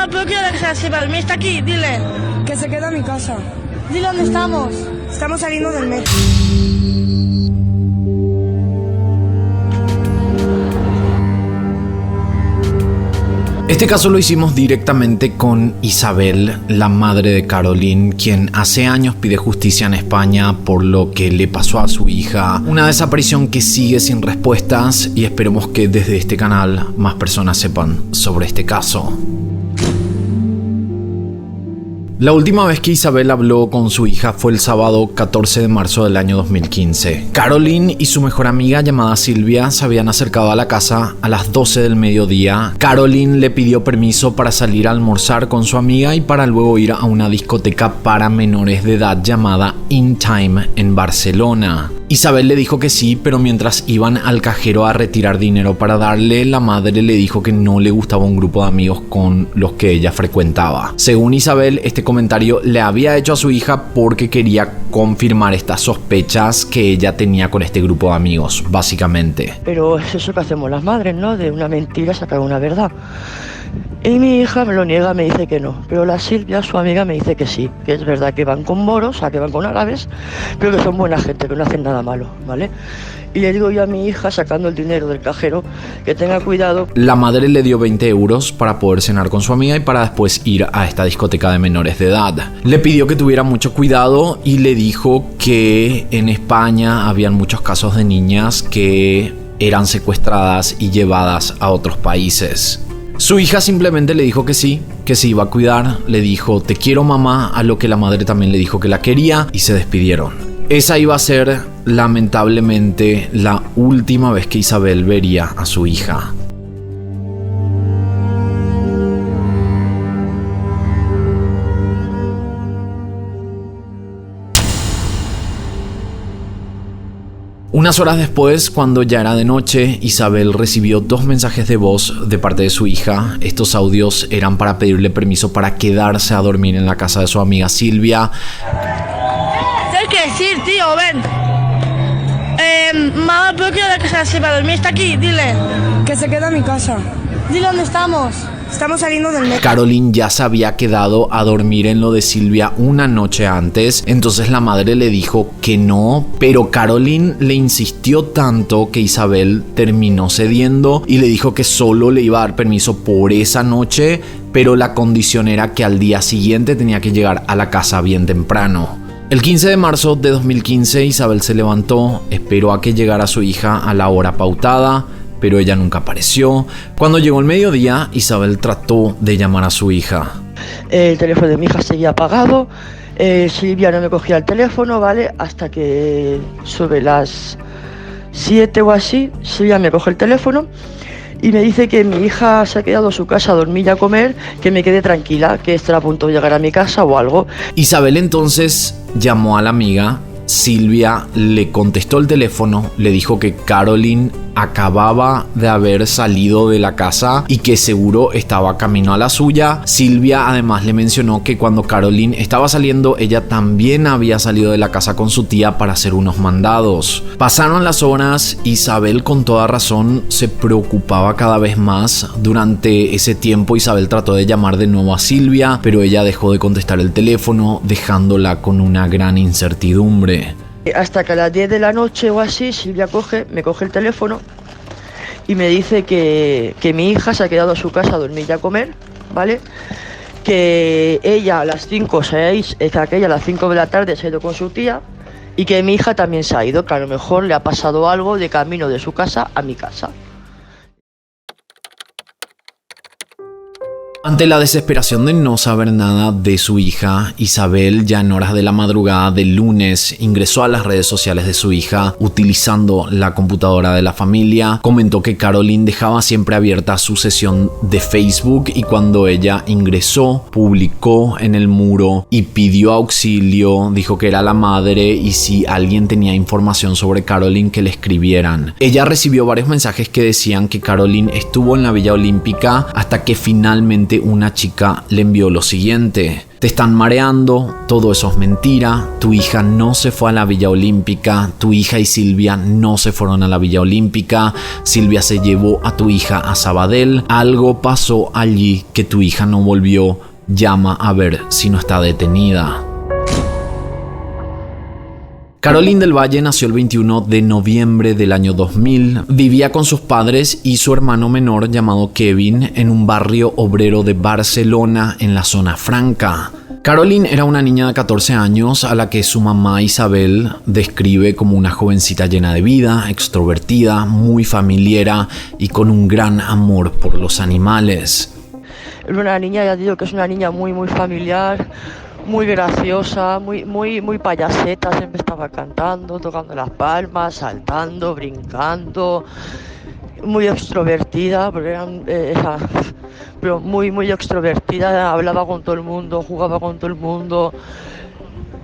Mamá, pero quiero que se va a dormir. Está aquí, dile. Que se queda en mi casa. Dile dónde estamos. Estamos saliendo del metro. Este caso lo hicimos directamente con Isabel, la madre de Caroline, quien hace años pide justicia en España por lo que le pasó a su hija. Una desaparición que sigue sin respuestas y esperemos que desde este canal más personas sepan sobre este caso. La última vez que Isabel habló con su hija fue el sábado 14 de marzo del año 2015. Caroline y su mejor amiga llamada Silvia se habían acercado a la casa a las 12 del mediodía. Caroline le pidió permiso para salir a almorzar con su amiga y para luego ir a una discoteca para menores de edad llamada In Time en Barcelona. Isabel le dijo que sí, pero mientras iban al cajero a retirar dinero para darle, la madre le dijo que no le gustaba un grupo de amigos con los que ella frecuentaba. Según Isabel, este comentario le había hecho a su hija porque quería confirmar estas sospechas que ella tenía con este grupo de amigos, básicamente. Pero es eso que hacemos las madres, ¿no? De una mentira sacar una verdad. Y mi hija me lo niega, me dice que no. Pero la Silvia, su amiga, me dice que sí. Que es verdad que van con moros, o sea, que van con árabes, pero que son buena gente, que no hacen nada malo, ¿vale? Y le digo yo a mi hija, sacando el dinero del cajero, que tenga cuidado. La madre le dio 20 euros para poder cenar con su amiga y para después ir a esta discoteca de menores de edad. Le pidió que tuviera mucho cuidado y le dijo que en España habían muchos casos de niñas que eran secuestradas y llevadas a otros países. Su hija simplemente le dijo que sí, que se iba a cuidar, le dijo te quiero mamá, a lo que la madre también le dijo que la quería y se despidieron. Esa iba a ser lamentablemente la última vez que Isabel vería a su hija. Unas horas después, cuando ya era de noche, Isabel recibió 2 mensajes de voz de parte de su hija. Estos audios eran para pedirle permiso para quedarse a dormir en la casa de su amiga Silvia. Tienes que decir, tío, ven. Mamá, pero quiero que se va a dormir. Está aquí, dile. Que se queda en mi casa. Dile dónde estamos. Estamos saliendo del metro. Caroline ya se había quedado a dormir en lo de Silvia una noche antes, entonces la madre le dijo que no, pero Caroline le insistió tanto que Isabel terminó cediendo y le dijo que solo le iba a dar permiso por esa noche, pero la condición era que al día siguiente tenía que llegar a la casa bien temprano. El 15 de marzo de 2015 Isabel se levantó, esperó a que llegara su hija a la hora pautada, pero ella nunca apareció. Cuando llegó el mediodía, Isabel trató de llamar a su hija. El teléfono de mi hija seguía apagado, Silvia no me cogía el teléfono, ¿vale? Hasta que sobre las 7 o así, Silvia me coge el teléfono y me dice que mi hija se ha quedado a su casa a dormir y a comer, que me quede tranquila, que estará a punto de llegar a mi casa o algo. Isabel entonces llamó a la amiga. Silvia le contestó el teléfono, le dijo que Caroline acababa de haber salido de la casa y que seguro estaba camino a la suya. Silvia además le mencionó que cuando Caroline estaba saliendo, ella también había salido de la casa con su tía para hacer unos mandados. Pasaron las horas, Isabel con toda razón se preocupaba cada vez más. Durante ese tiempo Isabel trató de llamar de nuevo a Silvia, pero ella dejó de contestar el teléfono, dejándola con una gran incertidumbre. Hasta que a las 10 de la noche o así, Silvia me coge el teléfono y me dice que mi hija se ha quedado a su casa a dormir y a comer, ¿vale? Que ella a las 5 o 6, que aquella a las 5 de la tarde se ha ido con su tía y que mi hija también se ha ido, que a lo mejor le ha pasado algo de camino de su casa a mi casa. Ante la desesperación de no saber nada de su hija, Isabel ya en horas de la madrugada del lunes ingresó a las redes sociales de su hija utilizando la computadora de la familia. Comentó que Caroline dejaba siempre abierta su sesión de Facebook y cuando ella ingresó, publicó en el muro y pidió auxilio, dijo que era la madre y si alguien tenía información sobre Caroline que le escribieran. Ella recibió varios mensajes que decían que Caroline estuvo en la Villa Olímpica hasta que finalmente una chica le envió lo siguiente. te están mareando, todo eso es mentira, tu hija no se fue a la Villa Olímpica, tu hija y Silvia no se fueron a la Villa Olímpica, Silvia se llevó a tu hija a Sabadell, algo pasó allí que tu hija no volvió, llama a ver si no está detenida. Caroline del Valle nació el 21 de noviembre del año 2000. Vivía con sus padres y su hermano menor llamado Kevin en un barrio obrero de Barcelona en la zona franca. Caroline era una niña de 14 años a la que su mamá Isabel describe como una jovencita llena de vida, extrovertida, muy familiera y con un gran amor por los animales. Era una niña, ya digo que es una niña muy familiar, muy graciosa, muy payaseta, siempre estaba cantando, tocando las palmas, saltando, brincando, muy extrovertida, porque pero muy extrovertida, hablaba con todo el mundo, jugaba con todo el mundo.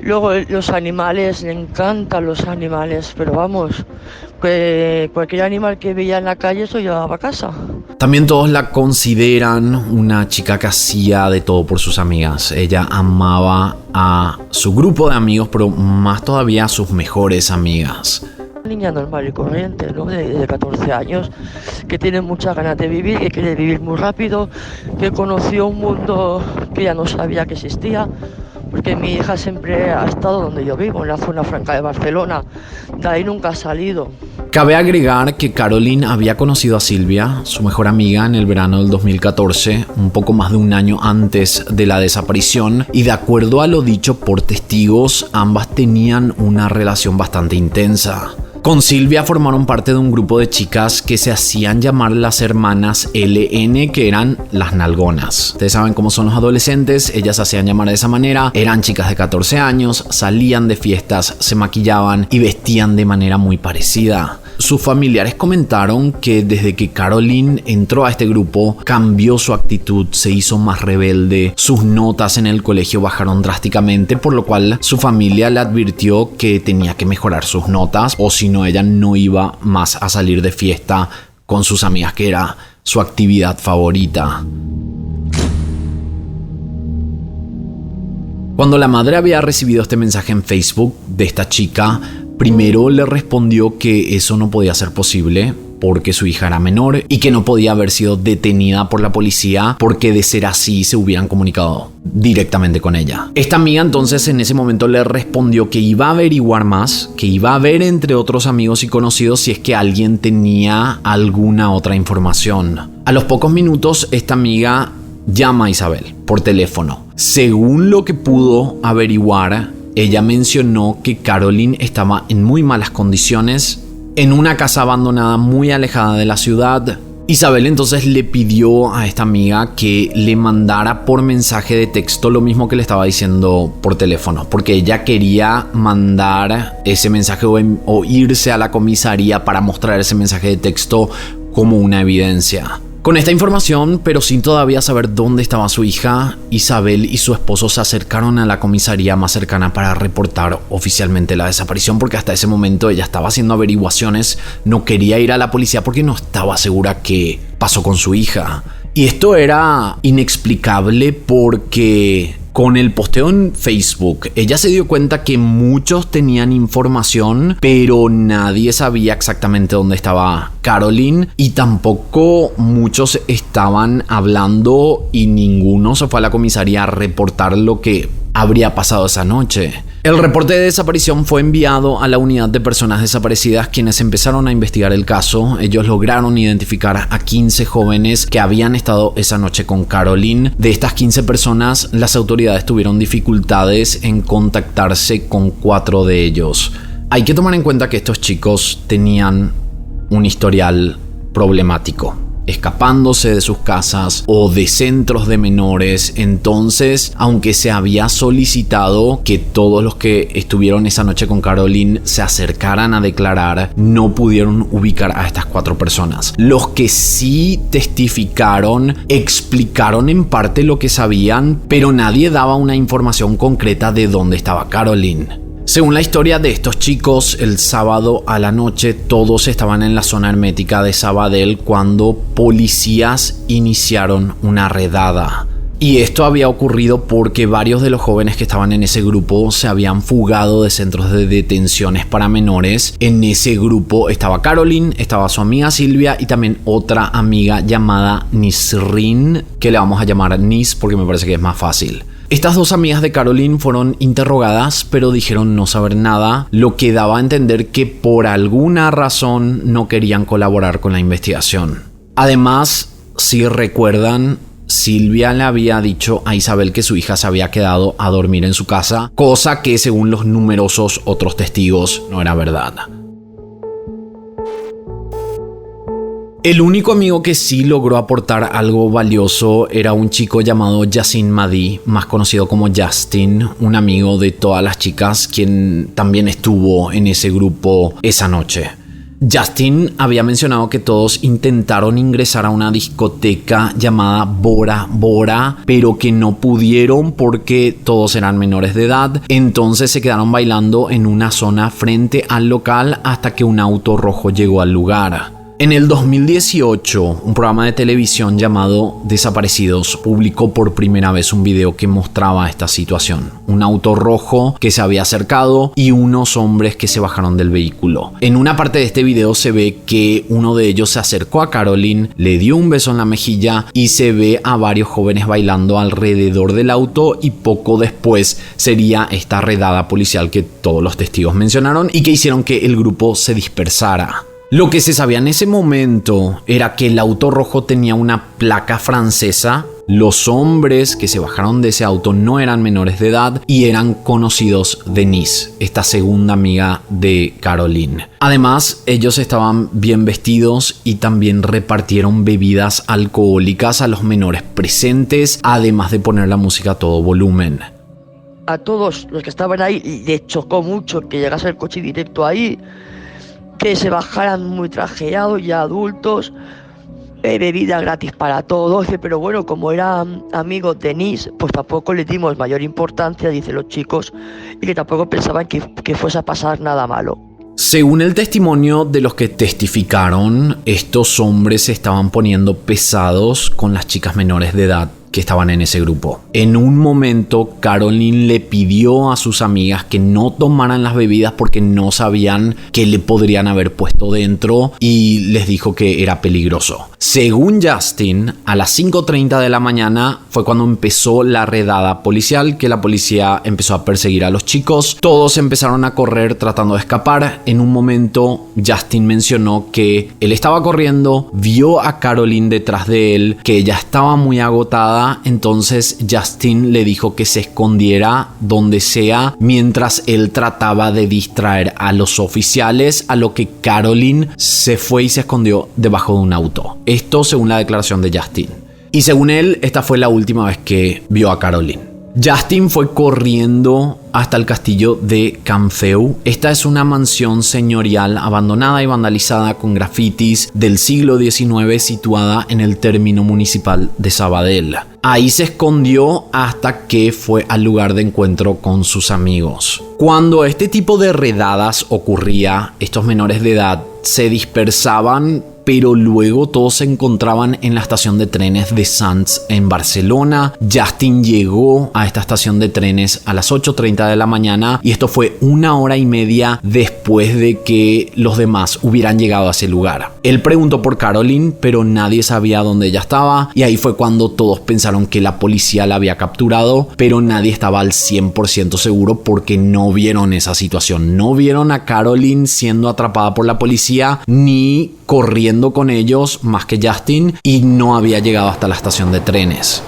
Luego los animales, le encantan los animales, pero vamos, que cualquier animal que veía en la calle se llevaba a casa. También todos la consideran una chica que hacía de todo por sus amigas. Ella amaba a su grupo de amigos, pero más todavía a sus mejores amigas. Niña normal y corriente, ¿no? De 14 años, que tiene muchas ganas de vivir, que quiere vivir muy rápido, que conoció un mundo que ya no sabía que existía. Porque mi hija siempre ha estado donde yo vivo, en la zona franca de Barcelona. De ahí nunca ha salido. Cabe agregar que Caroline había conocido a Silvia, su mejor amiga, en el verano del 2014, un poco más de un año antes de la desaparición, y de acuerdo a lo dicho por testigos, ambas tenían una relación bastante intensa. Con Silvia formaron parte de un grupo de chicas que se hacían llamar las hermanas LN, que eran las nalgonas. Ustedes saben cómo son los adolescentes, ellas se hacían llamar de esa manera, eran chicas de 14 años, salían de fiestas, se maquillaban y vestían de manera muy parecida. Sus familiares comentaron que desde que Caroline entró a este grupo, cambió su actitud, se hizo más rebelde, sus notas en el colegio bajaron drásticamente, por lo cual su familia le advirtió que tenía que mejorar sus notas, o si no, ella no iba más a salir de fiesta con sus amigas, que era su actividad favorita. Cuando la madre había recibido este mensaje en Facebook de esta chica, primero le respondió que eso no podía ser posible porque su hija era menor y que no podía haber sido detenida por la policía, porque de ser así se hubieran comunicado directamente con ella. Esta amiga entonces en ese momento le respondió que iba a averiguar más, que iba a ver entre otros amigos y conocidos si es que alguien tenía alguna otra información. A los pocos minutos esta amiga llama a Isabel por teléfono. Según lo que pudo averiguar, ella mencionó que Caroline estaba en muy malas condiciones, en una casa abandonada muy alejada de la ciudad. Isabel entonces le pidió a esta amiga que le mandara por mensaje de texto lo mismo que le estaba diciendo por teléfono, porque ella quería mandar ese mensaje o irse a la comisaría para mostrar ese mensaje de texto como una evidencia. Con esta información, pero sin todavía saber dónde estaba su hija, Isabel y su esposo se acercaron a la comisaría más cercana para reportar oficialmente la desaparición, porque hasta ese momento ella estaba haciendo averiguaciones, no quería ir a la policía porque no estaba segura qué pasó con su hija. Y esto era inexplicable porque con el posteo en Facebook, ella se dio cuenta que muchos tenían información, pero nadie sabía exactamente dónde estaba Caroline y tampoco muchos estaban hablando y ninguno se fue a la comisaría a reportar lo que habría pasado esa noche. El reporte de desaparición fue enviado a la unidad de personas desaparecidas, quienes empezaron a investigar el caso. Ellos lograron identificar a 15 jóvenes que habían estado esa noche con Caroline. De estas 15 personas, las autoridades tuvieron dificultades en contactarse con 4 de ellos. Hay que tomar en cuenta que estos chicos tenían un historial problemático, escapándose de sus casas o de centros de menores. Entonces, aunque se había solicitado que todos los que estuvieron esa noche con Caroline se acercaran a declarar, no pudieron ubicar a estas 4 personas. Los que sí testificaron explicaron en parte lo que sabían, pero nadie daba una información concreta de dónde estaba Caroline. Según la historia de estos chicos, el sábado a la noche todos estaban en la zona hermética de Sabadell cuando policías iniciaron una redada. Y esto había ocurrido porque varios de los jóvenes que estaban en ese grupo se habían fugado de centros de detenciones para menores. En ese grupo estaba Caroline, estaba su amiga Silvia y también otra amiga llamada Nisrin, que le vamos a llamar Nis porque me parece que es más fácil. Estas dos amigas de Caroline fueron interrogadas, pero dijeron no saber nada, lo que daba a entender que por alguna razón no querían colaborar con la investigación. Además, si recuerdan, Silvia le había dicho a Isabel que su hija se había quedado a dormir en su casa, cosa que según los numerosos otros testigos no era verdad. El único amigo que sí logró aportar algo valioso era un chico llamado Yassin Madi, más conocido como Justin, un amigo de todas las chicas, quien también estuvo en ese grupo esa noche. Justin había mencionado que todos intentaron ingresar a una discoteca llamada Bora Bora, pero que no pudieron porque todos eran menores de edad. Entonces se quedaron bailando en una zona frente al local hasta que un auto rojo llegó al lugar. En el 2018, un programa de televisión llamado Desaparecidos publicó por primera vez un video que mostraba esta situación. Un auto rojo que se había acercado y unos hombres que se bajaron del vehículo. En una parte de este video se ve que uno de ellos se acercó a Caroline, le dio un beso en la mejilla y se ve a varios jóvenes bailando alrededor del auto, y poco después sería esta redada policial que todos los testigos mencionaron y que hicieron que el grupo se dispersara. Lo que se sabía en ese momento era que el auto rojo tenía una placa francesa. Los hombres que se bajaron de ese auto no eran menores de edad y eran conocidos de Nis, esta segunda amiga de Caroline. Además, ellos estaban bien vestidos y también repartieron bebidas alcohólicas a los menores presentes, además de poner la música a todo volumen. A todos los que estaban ahí les chocó mucho que llegase el coche directo ahí, que se bajaran muy trajeados, ya adultos, bebida gratis para todos. Pero bueno, como eran amigos de Nis, pues tampoco les dimos mayor importancia, dicen los chicos, y que tampoco pensaban que fuese a pasar nada malo. Según el testimonio de los que testificaron, estos hombres se estaban poniendo pesados con las chicas menores de edad que estaban en ese grupo. En un momento, Caroline le pidió a sus amigas que no tomaran las bebidas porque no sabían qué le podrían haber puesto dentro y les dijo que era peligroso. Según Justin, a las 5:30 de la mañana fue cuando empezó la redada policial, que la policía empezó a perseguir a los chicos. Todos empezaron a correr tratando de escapar. En un momento, Justin mencionó que él estaba corriendo, vio a Caroline detrás de él, que ella estaba muy agotada. Entonces Justin le dijo que se escondiera donde sea mientras él trataba de distraer a los oficiales, a lo que Caroline se fue y se escondió debajo de un auto. Esto según la declaración de Justin. Y según él, esta fue la última vez que vio a Caroline. Justin fue corriendo hasta el castillo de Canfeu. Esta es una mansión señorial abandonada y vandalizada con grafitis del siglo XIX situada en el término municipal de Sabadell. Ahí se escondió hasta que fue al lugar de encuentro con sus amigos. Cuando este tipo de redadas ocurría, estos menores de edad se dispersaban, pero luego todos se encontraban en la estación de trenes de Sants en Barcelona. Justin llegó a esta estación de trenes a las 8:30 de la mañana y esto fue 1 hora y media después de que los demás hubieran llegado a ese lugar. Él preguntó por Caroline, pero nadie sabía dónde ella estaba, y ahí fue cuando todos pensaron que la policía la había capturado, pero nadie estaba al 100% seguro porque no vieron esa situación. No vieron a Caroline siendo atrapada por la policía ni corriendo con ellos más que Justin, y no había llegado hasta la estación de trenes.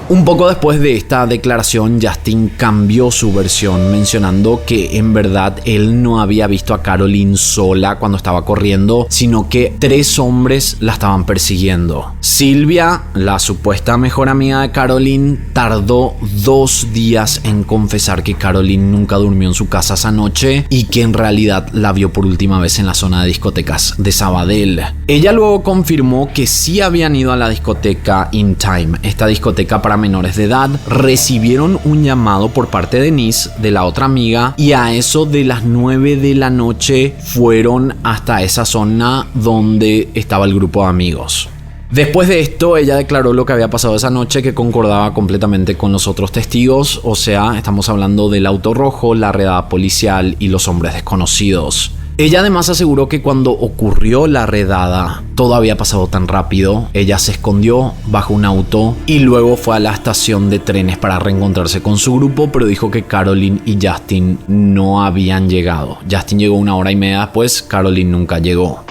Un poco después de esta declaración, Justin cambió su versión, mencionando que en verdad él no había visto a Caroline sola cuando estaba corriendo, sino que 3 hombres la estaban persiguiendo. Silvia, la supuesta mejor amiga de Caroline, tardó 2 días en confesar que Caroline nunca durmió en su casa esa noche y que en realidad la vio por última vez en la zona de discotecas de Sabadell. Ella luego confirmó que sí habían ido a la discoteca In Time, esta discoteca para menores de edad, recibieron un llamado por parte de Denise, de la otra amiga, y a eso de las 9 de la noche fueron hasta esa zona donde estaba el grupo de amigos. Después de esto, ella declaró lo que había pasado esa noche, que concordaba completamente con los otros testigos, o sea, estamos hablando del auto rojo, la redada policial y los hombres desconocidos. Ella además aseguró que cuando ocurrió la redada, todo había pasado tan rápido. Ella se escondió bajo un auto y luego fue a la estación de trenes para reencontrarse con su grupo, pero dijo que Caroline y Justin no habían llegado. Justin llegó 1 hora y media después, Caroline nunca llegó.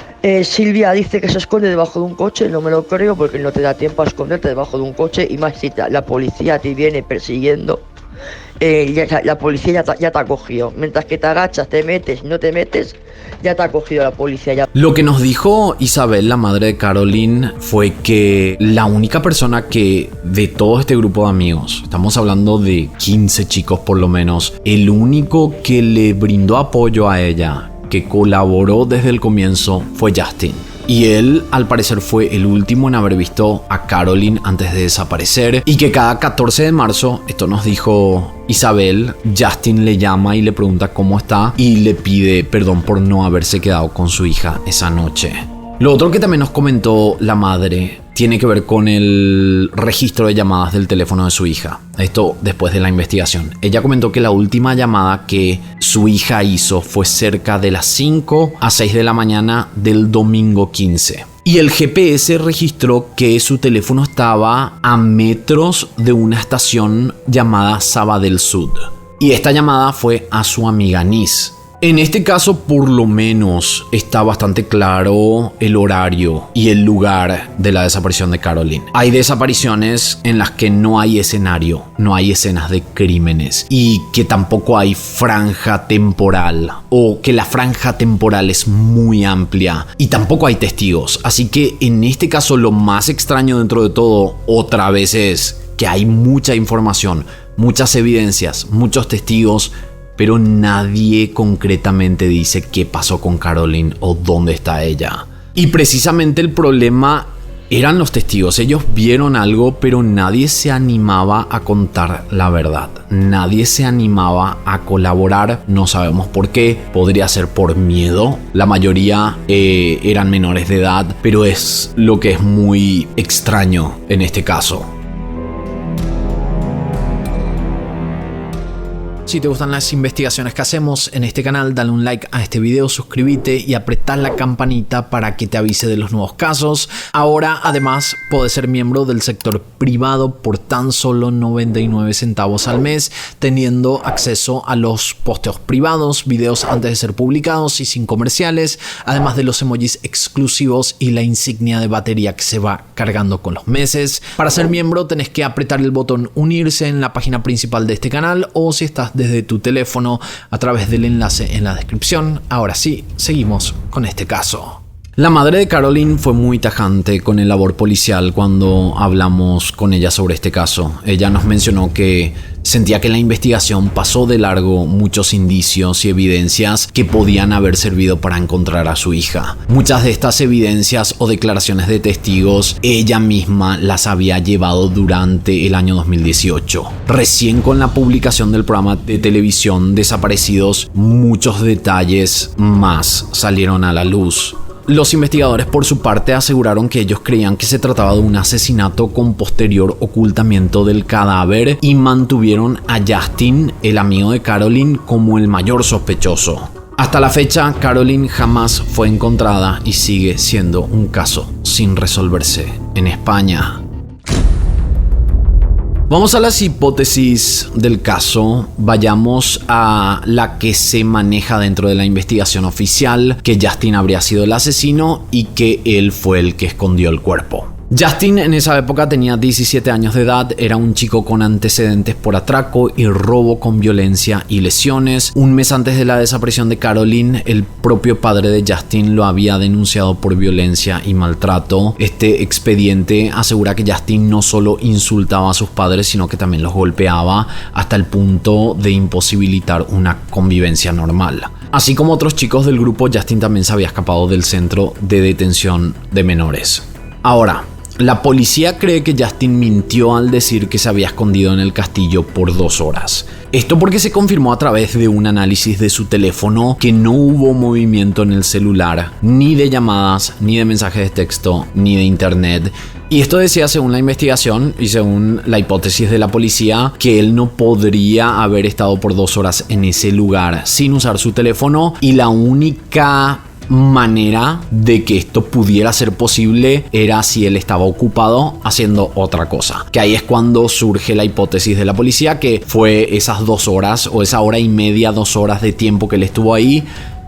Silvia dice que se esconde debajo de un coche, no me lo creo porque no te da tiempo a esconderte debajo de un coche y más si la policía te viene persiguiendo. La policía ya te ha cogido. Mientras que te agachas, te metes, no te metes, ya te ha cogido la policía. Ya. Lo que nos dijo Isabel, la madre de Caroline, fue que la única persona que de todo este grupo de amigos, estamos hablando de 15 chicos por lo menos, el único que le brindó apoyo a ella, que colaboró desde el comienzo, fue Justin. Y él, al parecer, fue el último en haber visto a Caroline antes de desaparecer. Y que cada 14 de marzo, esto nos dijo Isabel, Justin le llama y le pregunta cómo está y le pide perdón por no haberse quedado con su hija esa noche. Lo otro que también nos comentó la madre tiene que ver con el registro de llamadas del teléfono de su hija. Esto después de la investigación. Ella comentó que la última llamada que su hija hizo fue cerca de las 5 a 6 de la mañana del domingo 15. Y el GPS registró que su teléfono estaba a metros de una estación llamada Saba del Sud. Y esta llamada fue a su amiga Nis. En este caso, por lo menos, está bastante claro el horario y el lugar de la desaparición de Caroline. Hay desapariciones en las que no hay escenario, no hay escenas de crímenes y que tampoco hay franja temporal o que la franja temporal es muy amplia y tampoco hay testigos. Así que en este caso lo más extraño dentro de todo otra vez es que hay mucha información, muchas evidencias, muchos testigos, pero nadie concretamente dice qué pasó con Caroline o dónde está ella. Y precisamente el problema eran los testigos. Ellos vieron algo, pero nadie se animaba a contar la verdad. Nadie se animaba a colaborar. No sabemos por qué. Podría ser por miedo. La mayoría eran menores de edad, pero es lo que es muy extraño en este caso. Si te gustan las investigaciones que hacemos en este canal, dale un like a este video, suscríbete y apretá la campanita para que te avise de los nuevos casos. Ahora, además, podés ser miembro del sector privado por tan solo 99 centavos al mes, teniendo acceso a los posteos privados, videos antes de ser publicados y sin comerciales, además de los emojis exclusivos y la insignia de batería que se va cargando con los meses. Para ser miembro tenés que apretar el botón unirse en la página principal de este canal o si estás desde tu teléfono a través del enlace en la descripción. Ahora sí, seguimos con este caso. La madre de Caroline fue muy tajante con el labor policial cuando hablamos con ella sobre este caso. Ella nos mencionó que sentía que la investigación pasó de largo muchos indicios y evidencias que podían haber servido para encontrar a su hija. Muchas de estas evidencias o declaraciones de testigos ella misma las había llevado durante el año 2018. Recién con la publicación del programa de televisión Desaparecidos, muchos detalles más salieron a la luz. Los investigadores, por su parte, aseguraron que ellos creían que se trataba de un asesinato con posterior ocultamiento del cadáver y mantuvieron a Justin, el amigo de Caroline, como el mayor sospechoso. Hasta la fecha, Caroline jamás fue encontrada y sigue siendo un caso sin resolverse en España. Vamos a las hipótesis del caso. Vayamos a la que se maneja dentro de la investigación oficial, que Justin habría sido el asesino y que él fue el que escondió el cuerpo. Justin en esa época tenía 17 años de edad, era un chico con antecedentes por atraco y robo con violencia y lesiones. Un mes antes de la desaparición de Caroline, el propio padre de Justin lo había denunciado por violencia y maltrato. Este expediente asegura que Justin no solo insultaba a sus padres, sino que también los golpeaba hasta el punto de imposibilitar una convivencia normal. Así como otros chicos del grupo, Justin también se había escapado del centro de detención de menores. Ahora, La policía cree que Justin mintió al decir que se había escondido en el castillo por 2 horas. Esto porque se confirmó a través de un análisis de su teléfono que no hubo movimiento en el celular, ni de llamadas, ni de mensajes de texto, ni de internet. Y esto decía, según la investigación y según la hipótesis de la policía, que él no podría haber estado por 2 horas en ese lugar sin usar su teléfono, y la única manera de que esto pudiera ser posible era si él estaba ocupado haciendo otra cosa, que ahí es cuando surge la hipótesis de la policía, que fue esas 2 horas o esa hora y media, 2 horas de tiempo que él estuvo ahí,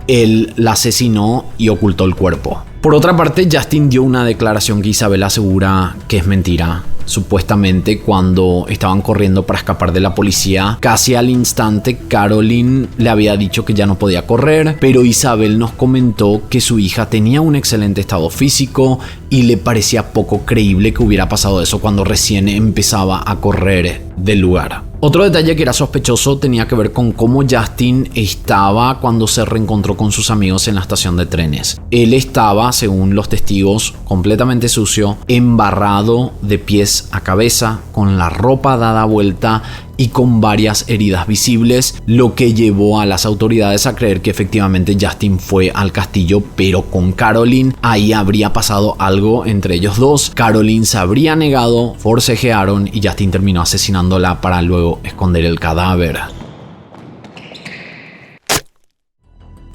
él la asesinó y ocultó el cuerpo. Por otra parte, Justin dio una declaración que Isabel asegura que es mentira. Supuestamente, cuando estaban corriendo para escapar de la policía, casi al instante Caroline le había dicho que ya no podía correr, pero Isabel nos comentó que su hija tenía un excelente estado físico y le parecía poco creíble que hubiera pasado eso cuando recién empezaba a correr del lugar. Otro detalle que era sospechoso tenía que ver con cómo Justin estaba cuando se reencontró con sus amigos en la estación de trenes. Él estaba, según los testigos, completamente sucio, embarrado de pies a cabeza, con la ropa dada vuelta y con varias heridas visibles, lo que llevó a las autoridades a creer que efectivamente Justin fue al castillo, pero con Caroline. Ahí habría pasado algo entre ellos dos. Caroline se habría negado, forcejearon y Justin terminó asesinándola para luego esconder el cadáver.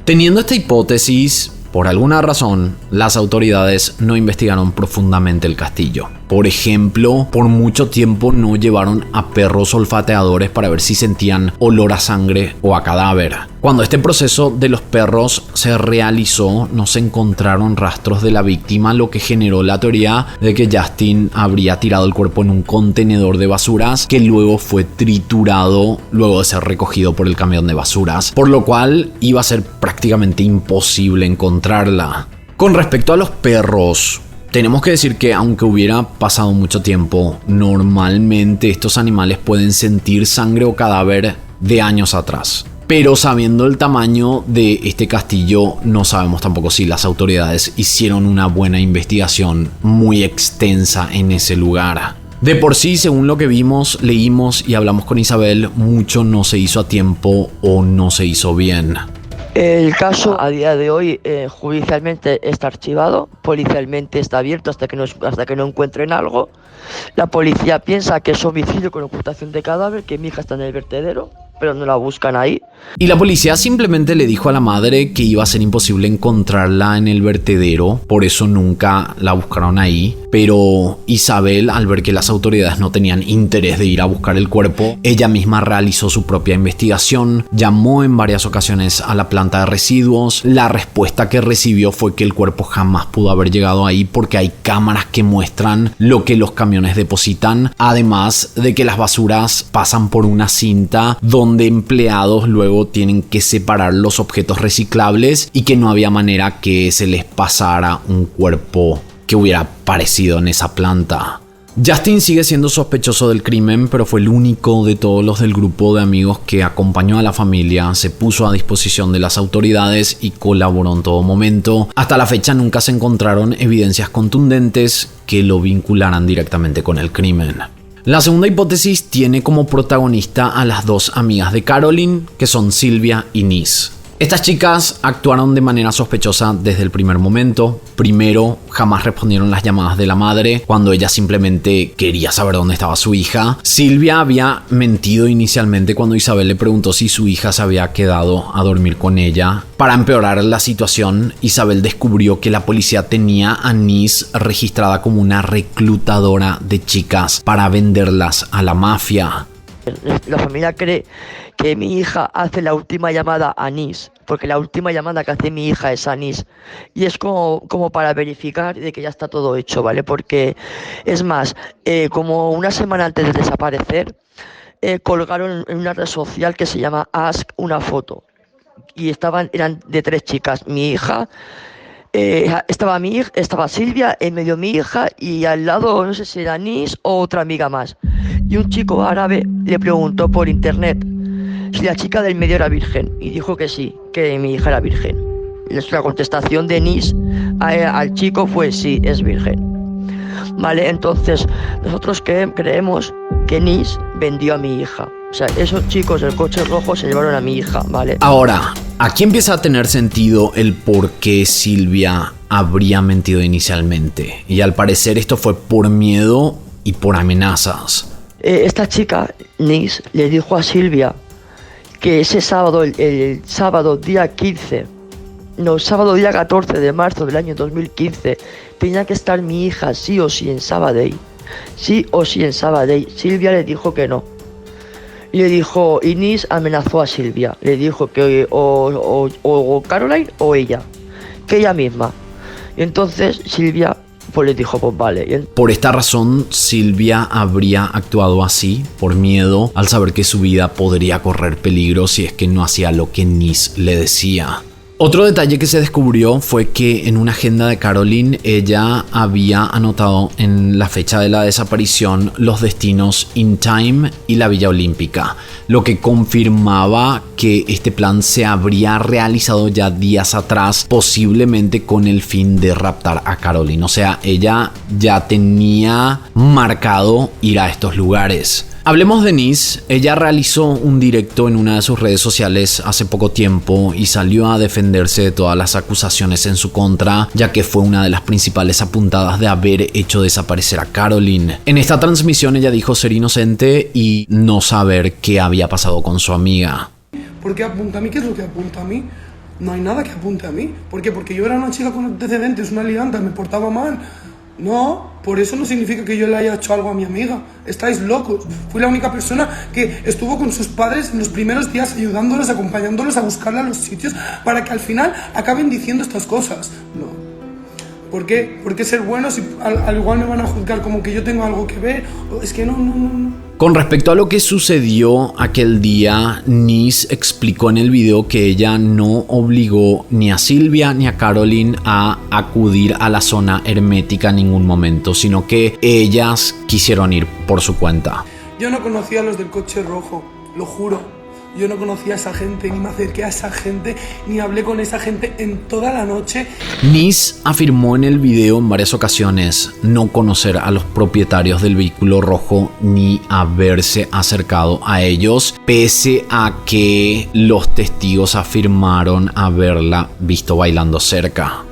Teniendo esta hipótesis, por alguna razón, las autoridades no investigaron profundamente el castillo. Por ejemplo, por mucho tiempo no llevaron a perros olfateadores para ver si sentían olor a sangre o a cadáver. Cuando este proceso de los perros se realizó, no se encontraron rastros de la víctima, lo que generó la teoría de que Justin habría tirado el cuerpo en un contenedor de basuras que luego fue triturado luego de ser recogido por el camión de basuras, por lo cual iba a ser prácticamente imposible encontrarla. Con respecto a los perros, tenemos que decir que aunque hubiera pasado mucho tiempo, normalmente estos animales pueden sentir sangre o cadáver de años atrás. Pero sabiendo el tamaño de este castillo, no sabemos tampoco si las autoridades hicieron una buena investigación muy extensa en ese lugar. De por sí, según lo que vimos, leímos y hablamos con Isabel, mucho no se hizo a tiempo o no se hizo bien. El caso a día de hoy judicialmente está archivado, policialmente está abierto hasta que no encuentren algo. La policía piensa que es homicidio con ocultación de cadáver, que mi hija está en el vertedero, pero no la buscan ahí. Y la policía simplemente le dijo a la madre que iba a ser imposible encontrarla en el vertedero, por eso nunca la buscaron ahí. Pero Isabel, al ver que las autoridades no tenían interés de ir a buscar el cuerpo, ella misma realizó su propia investigación, llamó en varias ocasiones a la planta de residuos. La respuesta que recibió fue que el cuerpo jamás pudo haber llegado ahí porque hay cámaras que muestran lo que los camiones depositan, además de que las basuras pasan por una cinta donde empleados luego tienen que separar los objetos reciclables y que no había manera que se les pasara un cuerpo que hubiera aparecido en esa planta. Justin sigue siendo sospechoso del crimen, pero fue el único de todos los del grupo de amigos que acompañó a la familia, se puso a disposición de las autoridades y colaboró en todo momento. Hasta la fecha nunca se encontraron evidencias contundentes que lo vincularan directamente con el crimen. La segunda hipótesis tiene como protagonista a las dos amigas de Caroline, que son Sylvia y Nis. Estas chicas actuaron de manera sospechosa desde el primer momento. Primero, jamás respondieron las llamadas de la madre cuando ella simplemente quería saber dónde estaba su hija. Sylvia había mentido inicialmente cuando Isabel le preguntó si su hija se había quedado a dormir con ella. Para empeorar la situación, Isabel descubrió que la policía tenía a Nis registrada como una reclutadora de chicas para venderlas a la mafia. La familia cree que mi hija hace la última llamada a Nis, porque la última llamada que hace mi hija es a Nis, y es como para verificar de que ya está todo hecho, ¿vale? Porque es más, como una semana antes de desaparecer, colgaron en una red social que se llama Ask una foto, y eran de 3 chicas, mi hija, estaba Silvia, en medio mi hija, y al lado no sé si era Nis o otra amiga más. Y un chico árabe le preguntó por internet si la chica del medio era virgen, y dijo que sí, que mi hija era virgen. La contestación de Nis al chico fue sí, es virgen. ¿vale? Entonces, nosotros creemos que Nis vendió a mi hija. O sea, esos chicos del coche rojo se llevaron a mi hija, ¿vale? Ahora, aquí empieza a tener sentido el por qué Silvia habría mentido inicialmente. Y al parecer esto fue por miedo y por amenazas. Esta chica, Nis, le dijo a Silvia que ese sábado, el sábado día 14 de marzo del año 2015, tenía que estar mi hija sí o sí en Sabadell. Sí o sí en Sabadell. Silvia le dijo que no. Y le dijo, Nis amenazó a Silvia. Le dijo que o Caroline o ella. Que ella misma. Y entonces Silvia pues le dijo, pues vale. Por esta razón, Silvia habría actuado así, por miedo, al saber que su vida podría correr peligro si es que no hacía lo que Nis le decía. Otro detalle que se descubrió fue que en una agenda de Caroline ella había anotado en la fecha de la desaparición los destinos In Time y la Villa Olímpica, lo que confirmaba que este plan se habría realizado ya días atrás, posiblemente con el fin de raptar a Caroline. O sea, ella ya tenía marcado ir a estos lugares. Hablemos de Nis. Ella realizó un directo en una de sus redes sociales hace poco tiempo y salió a defenderse de todas las acusaciones en su contra, ya que fue una de las principales apuntadas de haber hecho desaparecer a Caroline. En esta transmisión ella dijo ser inocente y no saber qué había pasado con su amiga. ¿Por qué apunta a mí? ¿Qué es lo que apunta a mí? No hay nada que apunte a mí. ¿Por qué? Porque yo era una chica con antecedentes, una lianta, me portaba mal. No, por eso no significa que yo le haya hecho algo a mi amiga. Estáis locos. Fui la única persona que estuvo con sus padres en los primeros días ayudándolos, acompañándolos a buscarla a los sitios para que al final acaben diciendo estas cosas. No. ¿Por qué? ¿Por qué ser bueno si al igual me van a juzgar como que yo tengo algo que ver? Es que no. Con respecto a lo que sucedió aquel día, Nis explicó en el video que ella no obligó ni a Silvia ni a Caroline a acudir a la zona hermética en ningún momento, sino que ellas quisieron ir por su cuenta. Yo no conocía a los del coche rojo, lo juro. Yo no conocía a esa gente, ni me acerqué a esa gente, ni hablé con esa gente en toda la noche. Nis afirmó en el video en varias ocasiones no conocer a los propietarios del vehículo rojo ni haberse acercado a ellos, pese a que los testigos afirmaron haberla visto bailando cerca.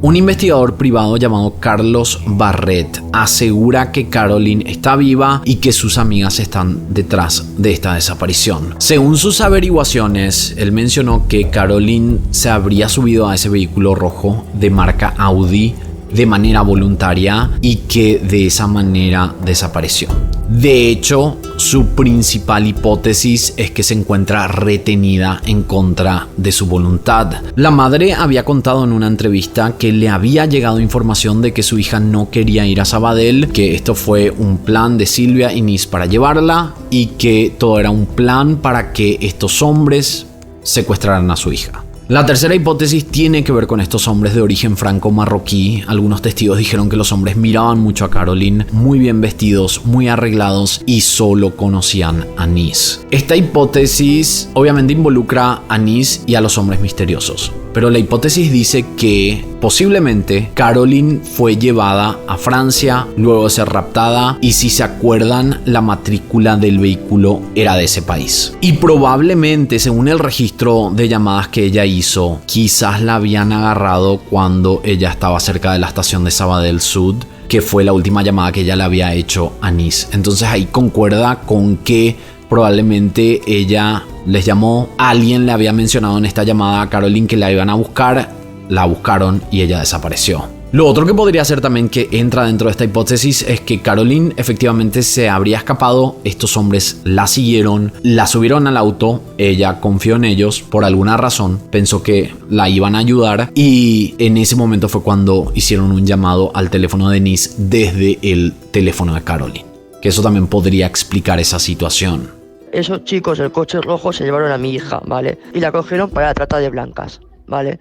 Un investigador privado llamado Carlos Barret asegura que Caroline está viva y que sus amigas están detrás de esta desaparición. Según sus averiguaciones, él mencionó que Caroline se habría subido a ese vehículo rojo de marca Audi de manera voluntaria y que de esa manera desapareció. De hecho, su principal hipótesis es que se encuentra retenida en contra de su voluntad. La madre había contado en una entrevista que le había llegado información de que su hija no quería ir a Sabadell, que esto fue un plan de Silvia y Nis para llevarla y que todo era un plan para que estos hombres secuestraran a su hija. La tercera hipótesis tiene que ver con estos hombres de origen franco-marroquí. Algunos testigos dijeron que los hombres miraban mucho a Caroline, muy bien vestidos, muy arreglados y solo conocían a Nis. Esta hipótesis obviamente involucra a Nis y a los hombres misteriosos, pero la hipótesis dice que posiblemente Caroline fue llevada a Francia, luego de ser raptada y, si se acuerdan, la matrícula del vehículo era de ese país. Y probablemente, según el registro de llamadas que ella hizo, quizás la habían agarrado cuando ella estaba cerca de la estación de Sabadell Sud, que fue la última llamada que ella le había hecho a Nis. Entonces ahí concuerda con que probablemente ella les llamó, alguien le había mencionado en esta llamada a Caroline que la iban a buscar, la buscaron y ella desapareció. Lo otro que podría ser también que entra dentro de esta hipótesis es que Caroline efectivamente se habría escapado, estos hombres la siguieron, la subieron al auto, ella confió en ellos, por alguna razón pensó que la iban a ayudar y en ese momento fue cuando hicieron un llamado al teléfono de Nis desde el teléfono de Caroline, que eso también podría explicar esa situación. Esos chicos del coche rojo se llevaron a mi hija, ¿vale? Y la cogieron para la trata de blancas, ¿vale?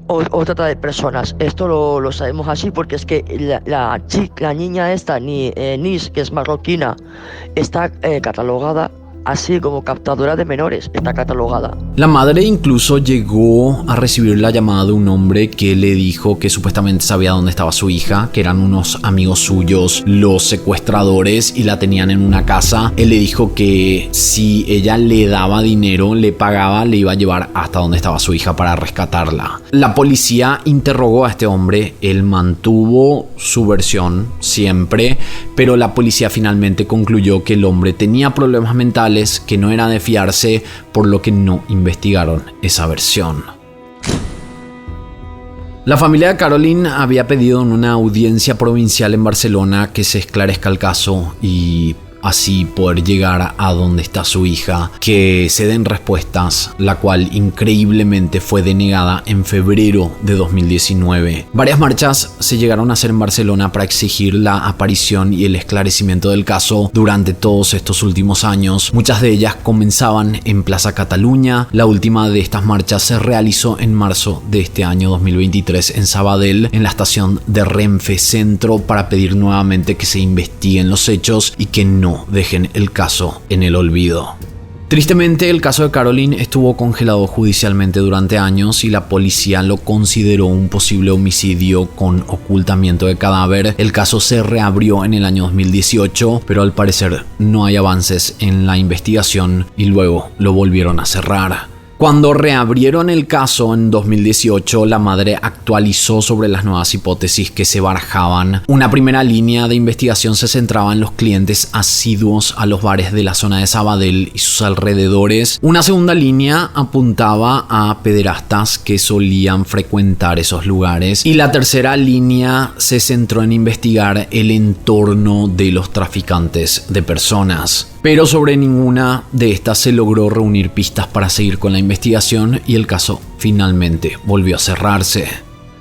o trata de personas. Esto lo sabemos así porque es que la niña esta, Nis, que es marroquina, está catalogada así como captadora de menores, está catalogada. La madre incluso llegó a recibir la llamada de un hombre que le dijo que supuestamente sabía dónde estaba su hija, que eran unos amigos suyos los secuestradores y la tenían en una casa. Él le dijo que si ella le daba dinero, le pagaba, le iba a llevar hasta donde estaba su hija para rescatarla. La policía interrogó a este hombre, él mantuvo su versión siempre, pero la policía finalmente concluyó que el hombre tenía problemas mentales, que no era de fiarse, por lo que no investigaron esa versión. La familia de Caroline había pedido en una audiencia provincial en Barcelona que se esclarezca el caso y así poder llegar a donde está su hija, que se den respuestas, la cual increíblemente fue denegada en febrero de 2019. Varias marchas se llegaron a hacer en Barcelona para exigir la aparición y el esclarecimiento del caso durante todos estos últimos años. Muchas de ellas comenzaban en Plaza Cataluña. La última de estas marchas se realizó en marzo de este año 2023 en Sabadell, en la estación de Renfe Centro, para pedir nuevamente que se investiguen los hechos y que no dejen el caso en el olvido. Tristemente, el caso de Caroline estuvo congelado judicialmente durante años y la policía lo consideró un posible homicidio con ocultamiento de cadáver. El caso se reabrió en el año 2018, pero al parecer no hay avances en la investigación y luego lo volvieron a cerrar. Cuando reabrieron el caso en 2018, la madre actualizó sobre las nuevas hipótesis que se barajaban. Una primera línea de investigación se centraba en los clientes asiduos a los bares de la zona de Sabadell y sus alrededores. Una segunda línea apuntaba a pederastas que solían frecuentar esos lugares. Y la tercera línea se centró en investigar el entorno de los traficantes de personas. Pero sobre ninguna de estas se logró reunir pistas para seguir con la investigación y el caso finalmente volvió a cerrarse.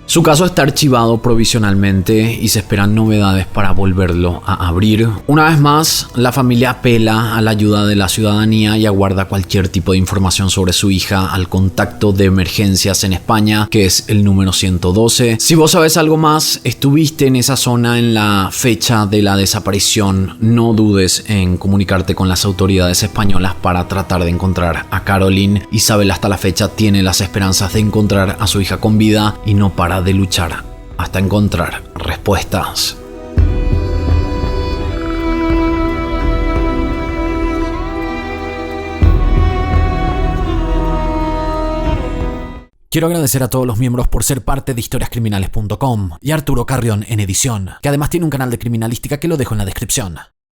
Su caso está archivado provisionalmente y se esperan novedades para volverlo a abrir. Una vez más, la familia apela a la ayuda de la ciudadanía y aguarda cualquier tipo de información sobre su hija al contacto de emergencias en España, que es el número 112. Si vos sabes algo más, estuviste en esa zona en la fecha de la desaparición, no dudes en comunicarte con las autoridades españolas para tratar de encontrar a Caroline. Isabel hasta la fecha tiene las esperanzas de encontrar a su hija con vida y no para de luchar hasta encontrar respuestas. Quiero agradecer a todos los miembros por ser parte de historiascriminales.com y a Arturo Carrión en edición, que además tiene un canal de criminalística que lo dejo en la descripción.